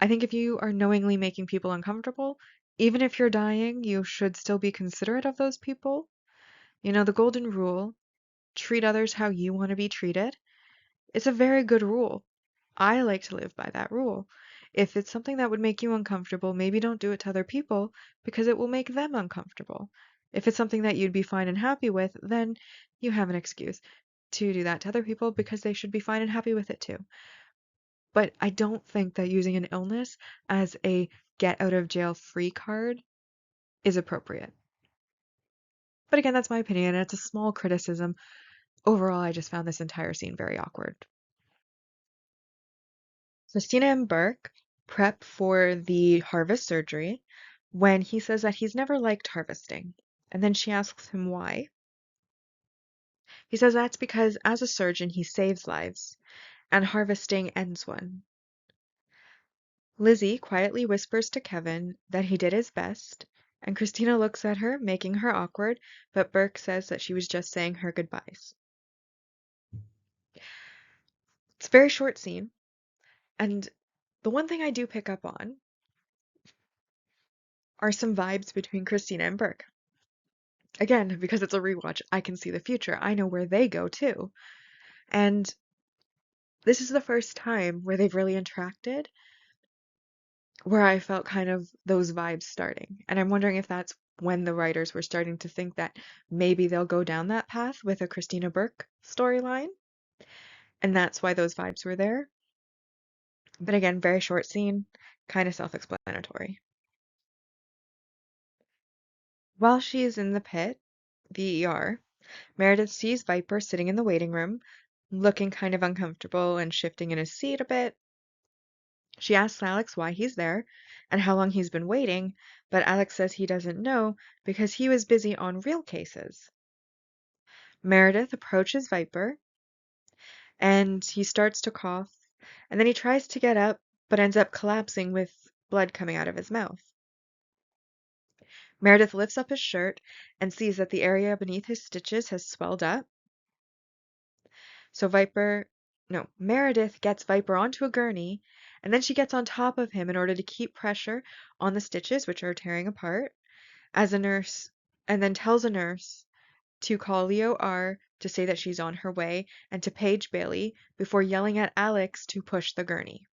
I think if you are knowingly making people uncomfortable, even if you're dying, you should still be considerate of those people. You know, the golden rule, treat others how you want to be treated. It's a very good rule. I like to live by that rule. If it's something that would make you uncomfortable, maybe don't do it to other people because it will make them uncomfortable. If it's something that you'd be fine and happy with, then you have an excuse to do that to other people because they should be fine and happy with it too. But I don't think that using an illness as a get out of jail free card is appropriate. But again, that's my opinion, and it's a small criticism. Overall, I just found this entire scene very awkward. Christina and Burke prep for the harvest surgery when he says that he's never liked harvesting. And then she asks him why. He says that's because as a surgeon, he saves lives, and harvesting ends one. Lizzie quietly whispers to Kevin that he did his best, and Christina looks at her, making her awkward, but Burke says that she was just saying her goodbyes. It's a very short scene, and the one thing I do pick up on are some vibes between Christina and Burke. Again, because it's a rewatch, I can see the future. I know where they go too. And this is the first time where they've really interacted, where I felt kind of those vibes starting. And I'm wondering if that's when the writers were starting to think that maybe they'll go down that path with a Christina Burke storyline. And that's why those vibes were there. But again, very short scene, kind of self-explanatory. While she is in the pit, the ER, Meredith sees Viper sitting in the waiting room, looking kind of uncomfortable and shifting in his seat a bit. She asks Alex why he's there and how long he's been waiting, but Alex says he doesn't know because he was busy on real cases. Meredith approaches Viper and he starts to cough, and then he tries to get up but ends up collapsing with blood coming out of his mouth. Meredith lifts up his shirt and sees that the area beneath his stitches has swelled up. So Meredith gets Viper onto a gurney, and then she gets on top of him in order to keep pressure on the stitches, which are tearing apart, as a nurse, and then tells a nurse to call Leo R to say that she's on her way and to page Bailey before yelling at Alex to push the gurney.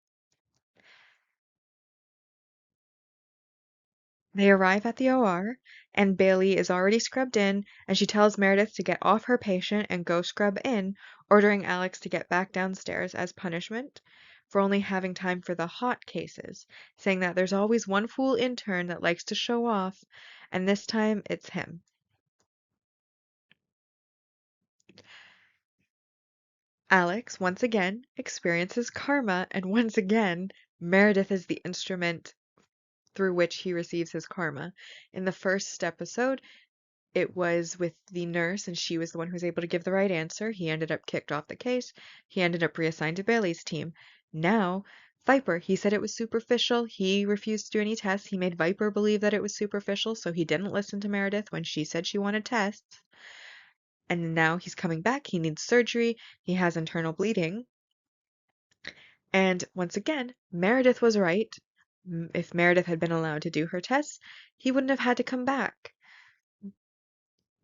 They arrive at the OR, and Bailey is already scrubbed in, and she tells Meredith to get off her patient and go scrub in, ordering Alex to get back downstairs as punishment for only having time for the hot cases, saying that there's always one fool intern that likes to show off, and this time it's him. Alex, once again, experiences karma, and once again, Meredith is the instrument through which he receives his karma. In the first episode, it was with the nurse, and she was the one who was able to give the right answer. He ended up kicked off the case. He ended up reassigned to Bailey's team. Now, Viper, he said it was superficial. He refused to do any tests. He made Viper believe that it was superficial, so he didn't listen to Meredith when she said she wanted tests. And now he's coming back. He needs surgery. He has internal bleeding. And once again, Meredith was right. If Meredith had been allowed to do her tests, he wouldn't have had to come back.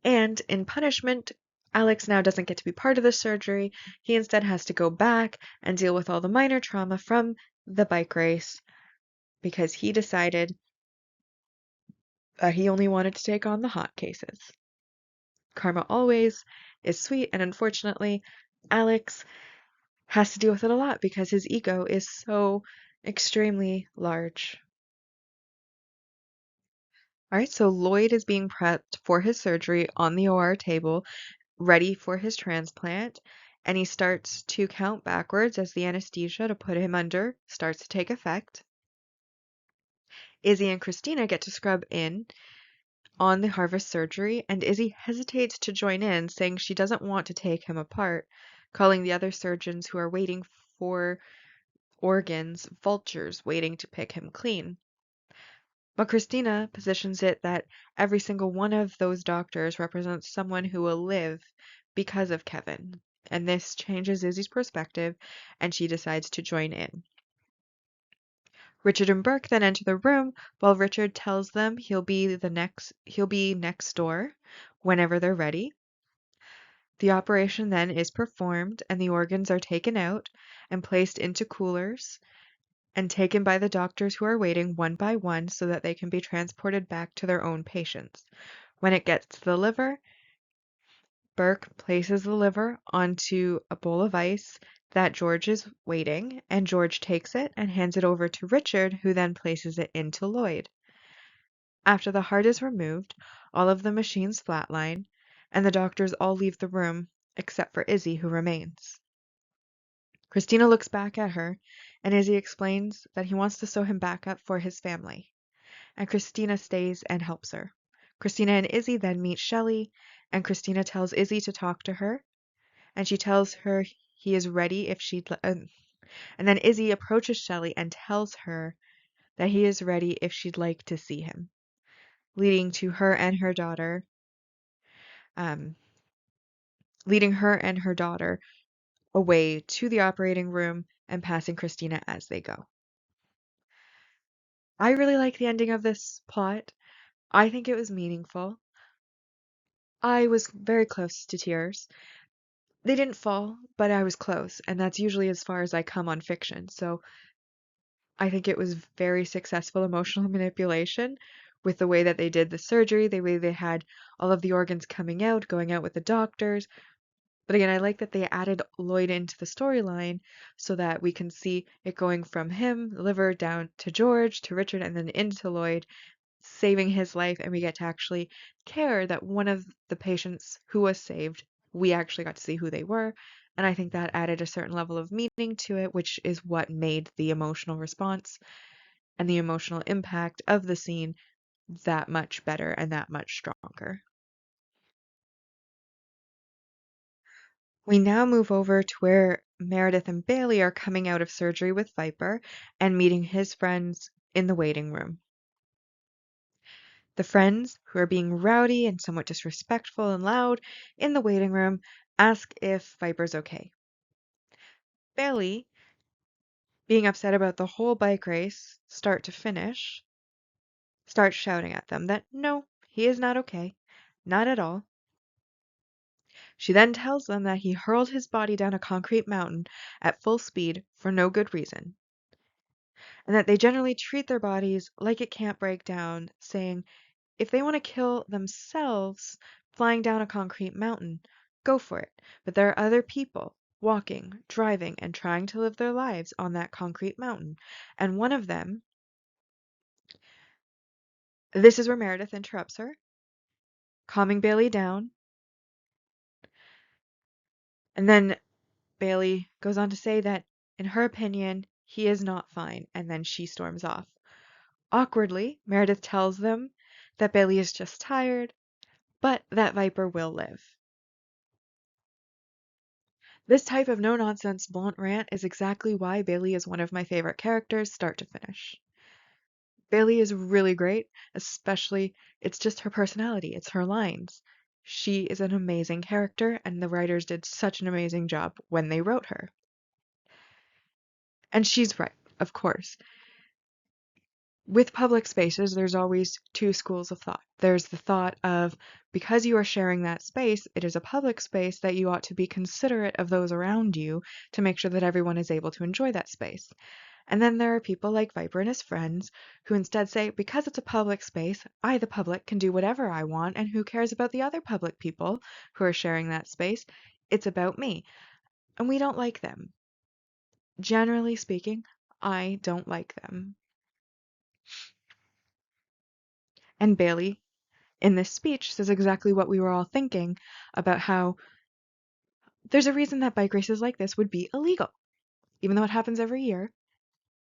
And in punishment, Alex now doesn't get to be part of the surgery. He instead has to go back and deal with all the minor trauma from the bike race because he decided that he only wanted to take on the hot cases. Karma always is sweet, and unfortunately, Alex has to deal with it a lot because his ego is so extremely large. All right, so Lloyd is being prepped for his surgery on the OR table, ready for his transplant, and he starts to count backwards as the anesthesia to put him under starts to take effect. Izzy and Christina get to scrub in on the harvest surgery, and Izzy hesitates to join in, saying she doesn't want to take him apart, calling the other surgeons who are waiting for organs vultures waiting to pick him clean. But Christina positions it that every single one of those doctors represents someone who will live because of Kevin. And this changes Izzy's perspective, and she decides to join in. Richard and Burke then enter the room while Richard tells them he'll be next door whenever they're ready. The operation then is performed and the organs are taken out and placed into coolers and taken by the doctors who are waiting one by one so that they can be transported back to their own patients. When it gets to the liver, Burke places the liver onto a bowl of ice that George is waiting, and George takes it and hands it over to Richard, who then places it into Lloyd. After the heart is removed, all of the machines flatline, and the doctors all leave the room, except for Izzy, who remains. Christina looks back at her, and Izzy explains that he wants to sew him back up for his family, and Christina stays and helps her. Christina and Izzy then meet Shelley, and Christina tells Izzy to talk to her, and she tells her he is ready if and then Izzy approaches Shelley and tells her that he is ready if she'd like to see him, leading to her and her daughter, um, leading her and her daughter away to the operating room and passing Christina as they go. I really like the ending of this plot. I think it was meaningful. I was very close to tears. They didn't fall, but I was close, and that's usually as far as I come on fiction. So I think it was very successful emotional manipulation with the way that they did the surgery, the way they had all of the organs coming out, going out with the doctors. But again, I like that they added Lloyd into the storyline so that we can see it going from him, the liver, down to George, to Richard, and then into Lloyd, saving his life, and we get to actually care that one of the patients who was saved, we actually got to see who they were. And I think that added a certain level of meaning to it, which is what made the emotional response and the emotional impact of the scene that much better and that much stronger. We now move over to where Meredith and Bailey are coming out of surgery with Viper and meeting his friends in the waiting room. The friends, who are being rowdy and somewhat disrespectful and loud in the waiting room, ask if Viper's okay. Bailey, being upset about the whole bike race, start to finish, starts shouting at them that no, he is not okay. Not at all. She then tells them that he hurled his body down a concrete mountain at full speed for no good reason, and that they generally treat their bodies like it can't break down, saying if they want to kill themselves flying down a concrete mountain, go for it. But there are other people walking, driving, and trying to live their lives on that concrete mountain. And one of them, this is where Meredith interrupts her, calming Bailey down. And then Bailey goes on to say that, in her opinion, he is not fine. And then she storms off. Awkwardly, Meredith tells them that Bailey is just tired, but that Viper will live. This type of no-nonsense blunt rant is exactly why Bailey is one of my favorite characters, start to finish. Bailey is really great, especially it's just her personality, it's her lines. She is an amazing character, and the writers did such an amazing job when they wrote her. And she's right, of course. With public spaces, there's always two schools of thought. There's the thought of because you are sharing that space, it is a public space that you ought to be considerate of those around you to make sure that everyone is able to enjoy that space. And then there are people like Viper and his friends who instead say, because it's a public space, I, the public, can do whatever I want, and who cares about the other public people who are sharing that space? It's about me. And we don't like them. Generally speaking, I don't like them. And Bailey in this speech says exactly what we were all thinking about how there's a reason that bike races like this would be illegal. Even though it happens every year,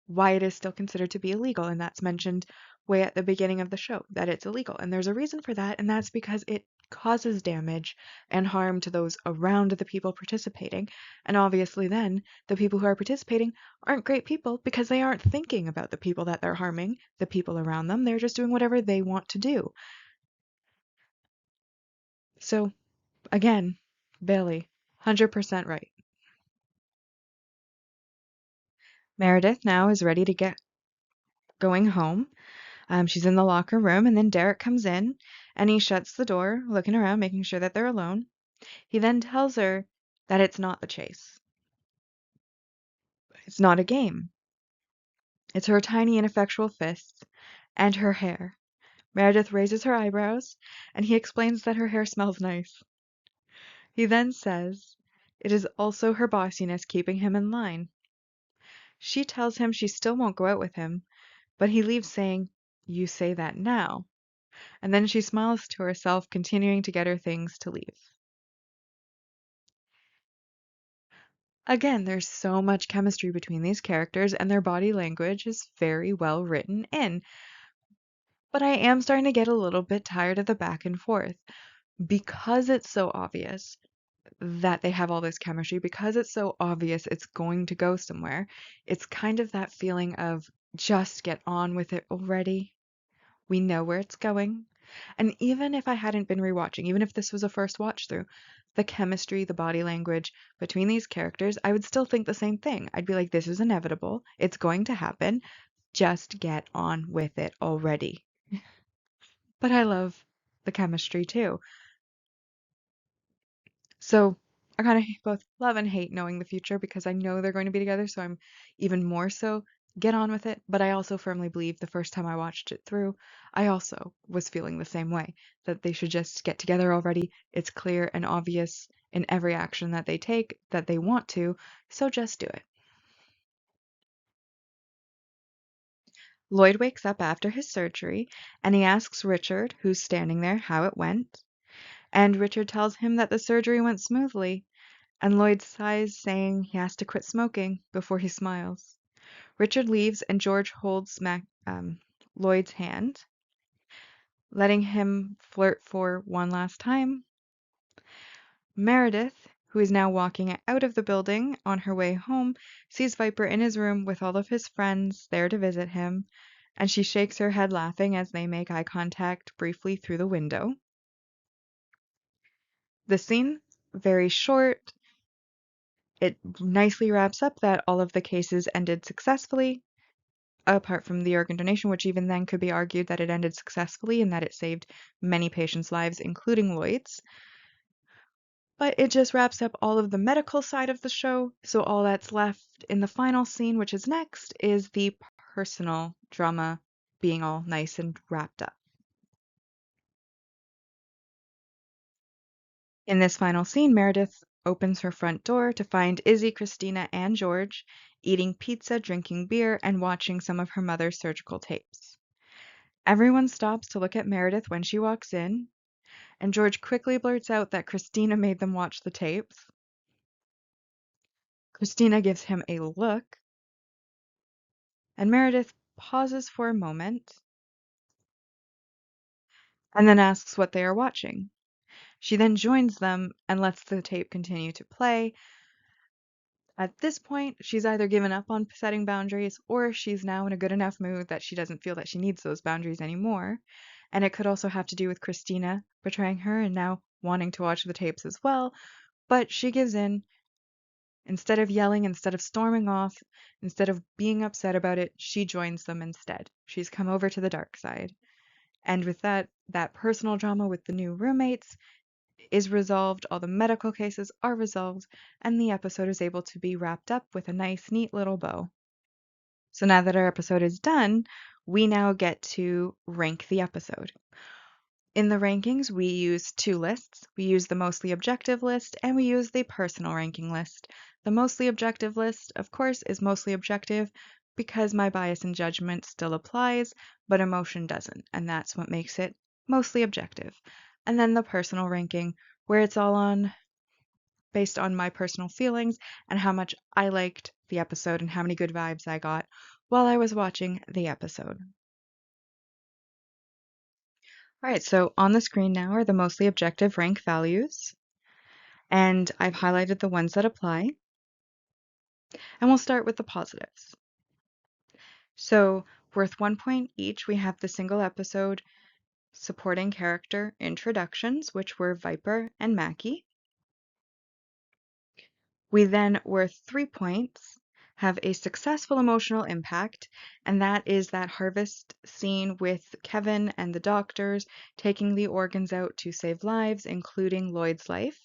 why it is still considered to be illegal, and that's mentioned way at the beginning of the show, that it's illegal. And there's a reason for that, and that's because it causes damage and harm to those around the people participating. And obviously then, the people who are participating aren't great people because they aren't thinking about the people that they're harming, the people around them. They're just doing whatever they want to do. So, again, Bailey, 100% right. Meredith now is ready to get going home. She's in the locker room, and then Derek comes in and he shuts the door, looking around, making sure that they're alone. He then tells her that it's not the chase. It's not a game. It's her tiny, ineffectual fists and her hair. Meredith raises her eyebrows, and he explains that her hair smells nice. He then says it is also her bossiness keeping him in line. She tells him she still won't go out with him, but he leaves saying, "You say that now." And then she smiles to herself, continuing to get her things to leave. Again, there's so much chemistry between these characters, and their body language is very well written in. But I am starting to get a little bit tired of the back and forth because it's so obvious that they have all this chemistry, because it's so obvious it's going to go somewhere. It's kind of that feeling of just get on with it already. We know where it's going. And even if I hadn't been rewatching, even if this was a first watch through, the chemistry, the body language between these characters, I would still think the same thing. I'd be like, this is inevitable. It's going to happen. Just get on with it already. But I love the chemistry too. So I kind of both love and hate knowing the future because I know they're going to be together. So I'm even more so get on with it. But I also firmly believe the first time I watched it through, I also was feeling the same way that they should just get together already. It's clear and obvious in every action that they take that they want to. So just do it. Lloyd wakes up after his surgery and he asks Richard, who's standing there, how it went. And Richard tells him that the surgery went smoothly. And Lloyd sighs, saying he has to quit smoking before he smiles. Richard leaves, and George holds Lloyd's hand, letting him flirt for one last time. Meredith, who is now walking out of the building on her way home, sees Viper in his room with all of his friends there to visit him, and she shakes her head laughing as they make eye contact briefly through the window. The scene, very short. It nicely wraps up that all of the cases ended successfully, apart from the organ donation, which even then could be argued that it ended successfully and that it saved many patients' lives, including Lloyd's. But it just wraps up all of the medical side of the show, so all that's left in the final scene, which is next, is the personal drama being all nice and wrapped up. In this final scene, Meredith opens her front door to find Izzy, Christina, and George eating pizza, drinking beer, and watching some of her mother's surgical tapes. Everyone stops to look at Meredith when she walks in, and George quickly blurts out that Christina made them watch the tapes. Christina gives him a look, and Meredith pauses for a moment and then asks what they are watching. She then joins them and lets the tape continue to play. At this point, she's either given up on setting boundaries or she's now in a good enough mood that she doesn't feel that she needs those boundaries anymore. And it could also have to do with Christina betraying her and now wanting to watch the tapes as well. But she gives in. Instead of yelling, instead of storming off, instead of being upset about it, she joins them instead. She's come over to the dark side. And with that personal drama with the new roommates is resolved, all the medical cases are resolved, and the episode is able to be wrapped up with a nice, neat little bow. So now that our episode is done, we now get to rank the episode. In the rankings, we use two lists. We use the mostly objective list and we use the personal ranking list. The mostly objective list, of course, is mostly objective because my bias and judgment still applies, but emotion doesn't, and that's what makes it mostly objective. And then the personal ranking, where it's all on based on my personal feelings and how much I liked the episode and how many good vibes I got while I was watching the episode. All right, so on the screen now are the mostly objective rank values, and I've highlighted the ones that apply, and we'll start with the positives. So, worth 1 point each, we have the single episode supporting character introductions, which were Viper and Mackie. We then, worth 3 points, have a successful emotional impact, and that is that harvest scene with Kevin and the doctors taking the organs out to save lives, including Lloyd's life.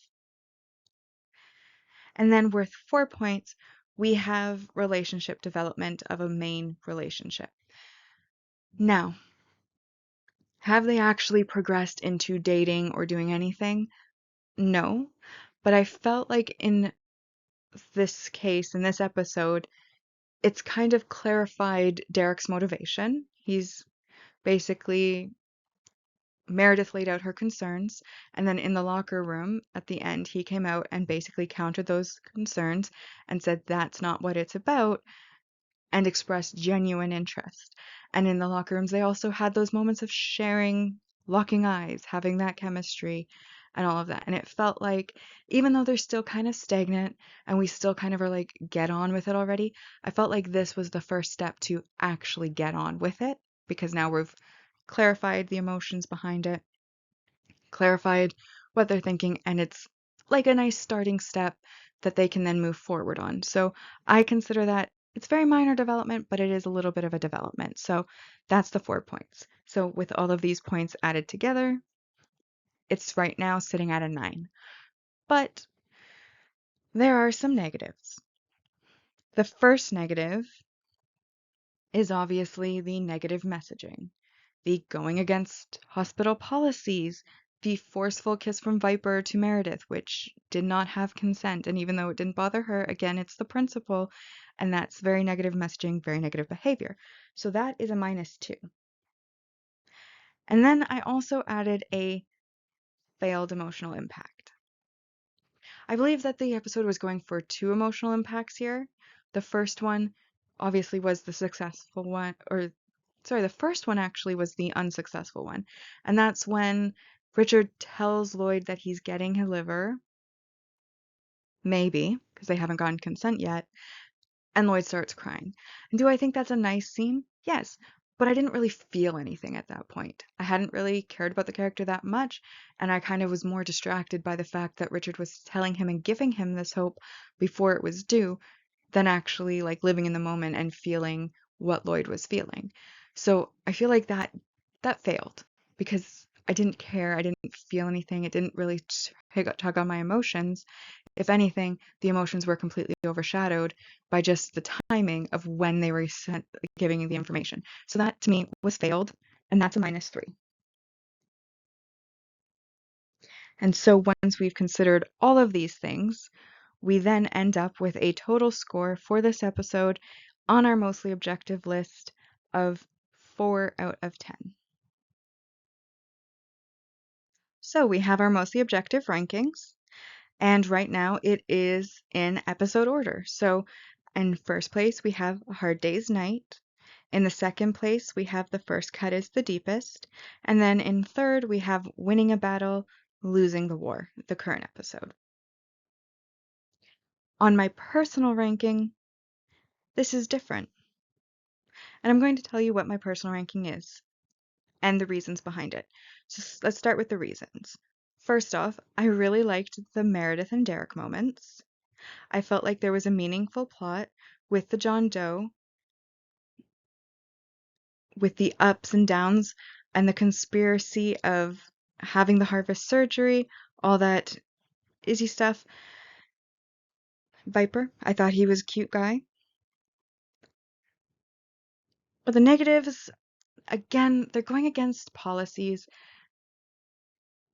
And then, worth 4 points, we have relationship development of a main relationship. Now, have they actually progressed into dating or doing anything? No, but I felt like in this case, in this episode, it's kind of clarified Derek's motivation. He's basically Meredith laid out her concerns, and then in the locker room at the end, he came out and basically countered those concerns and said that's not what it's about and expressed genuine interest. And in the locker rooms, they also had those moments of sharing, locking eyes, having that chemistry, and all of that. And it felt like, even though they're still kind of stagnant and we still kind of are like, get on with it already, I felt like this was the first step to actually get on with it because now we've clarified the emotions behind it, clarified what they're thinking, and it's like a nice starting step that they can then move forward on. So I consider that it's very minor development, but it is a little bit of a development. So that's the 4 points. So with all of these points added together, it's right now sitting at a 9. But there are some negatives. The first negative is obviously the negative messaging, the going against hospital policies, the forceful kiss from Viper to Meredith, which did not have consent. And even though it didn't bother her, again, it's the principal, and that's very negative messaging, very negative behavior. So that is a -2. And then I also added a failed emotional impact. I believe that the episode was going for 2 emotional impacts here. The first one obviously was the successful one, or sorry, the first one actually was the unsuccessful one. And that's when Richard tells Lloyd that he's getting his liver, maybe, because they haven't gotten consent yet, and Lloyd starts crying. And do I think that's a nice scene? Yes, but I didn't really feel anything at that point. I hadn't really cared about the character that much, and I kind of was more distracted by the fact that Richard was telling him and giving him this hope before it was due than actually like living in the moment and feeling what Lloyd was feeling. So I feel like that failed because I didn't care. I didn't feel anything. It didn't really tug on my emotions. If anything, the emotions were completely overshadowed by just the timing of when they were giving the information. So that to me was failed, and that's a -3. And so once we've considered all of these things, we then end up with a total score for this episode on our mostly objective list of 4 out of 10. So we have our mostly objective rankings, and right now it is in episode order. So in first place, we have A Hard Day's Night. In the second place, we have The First Cut is the Deepest. And then in third, we have Winning a Battle, Losing the War, the current episode. On my personal ranking, this is different. And I'm going to tell you what my personal ranking is and the reasons behind it. So let's start with the reasons. First off, I really liked the Meredith and Derek moments. I felt like there was a meaningful plot with the John Doe, with the ups and downs and the conspiracy of having the harvest surgery, all that Izzy stuff. Viper, I thought he was a cute guy. But the negatives, again, they're going against policies,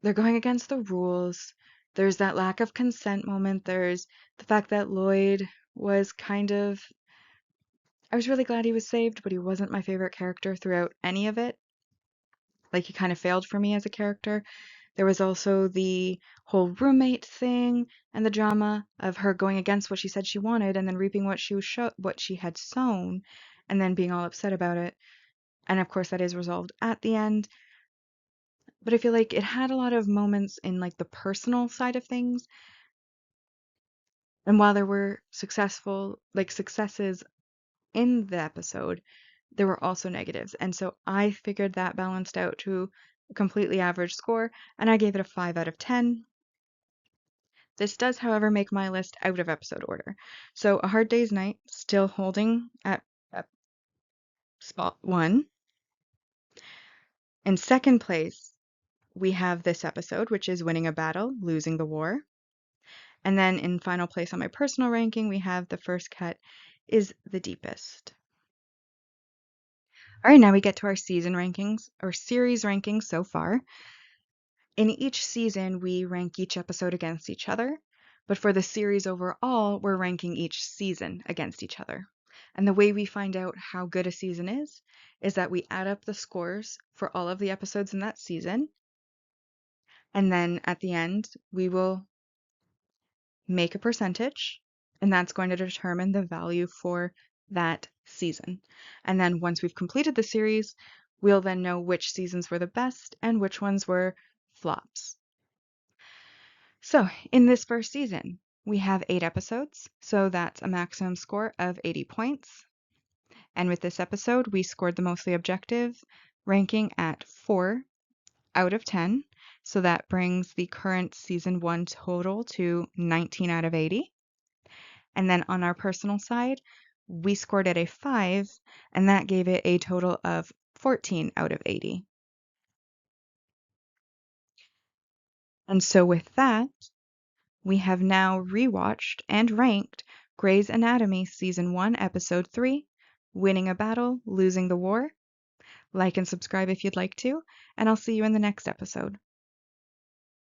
they're going against the rules. There's that lack of consent moment. There's the fact that Lloyd was kind of. I was really glad he was saved, but he wasn't my favorite character throughout any of it. like he kind of failed for me as a character. There was also the whole roommate thing and the drama of her going against what she said she wanted and then reaping what she had sown and then being all upset about it. And of course that is resolved at the end. But I feel like it had a lot of moments in like the personal side of things. And while there were successes in the episode, there were also negatives. And so I figured that balanced out to a completely average score, and I gave it a 5 out of 10. This does, however, make my list out of episode order. So A Hard Day's Night still holding at spot 1. In second place, we have this episode, which is Winning a Battle, Losing the War. And then in final place on my personal ranking, we have The First Cut is the Deepest. All right, now we get to our season rankings, or series rankings so far. In each season, we rank each episode against each other, but for the series overall, we're ranking each season against each other. And the way we find out how good a season is that we add up the scores for all of the episodes in that season, and then at the end, we will make a percentage, and that's going to determine the value for that season. And then once we've completed the series, we'll then know which seasons were the best and which ones were flops. So in this first season, we have 8 episodes, so that's a maximum score of 80 points. And with this episode, we scored the mostly objective, ranking at 4 out of 10. So that brings the current season 1 total to 19 out of 80. And then on our personal side, we scored it a 5, and that gave it a total of 14 out of 80. And so with that, we have now rewatched and ranked Grey's Anatomy Season 1, Episode 3, Winning a Battle, Losing the War. Like and subscribe if you'd like to, and I'll see you in the next episode.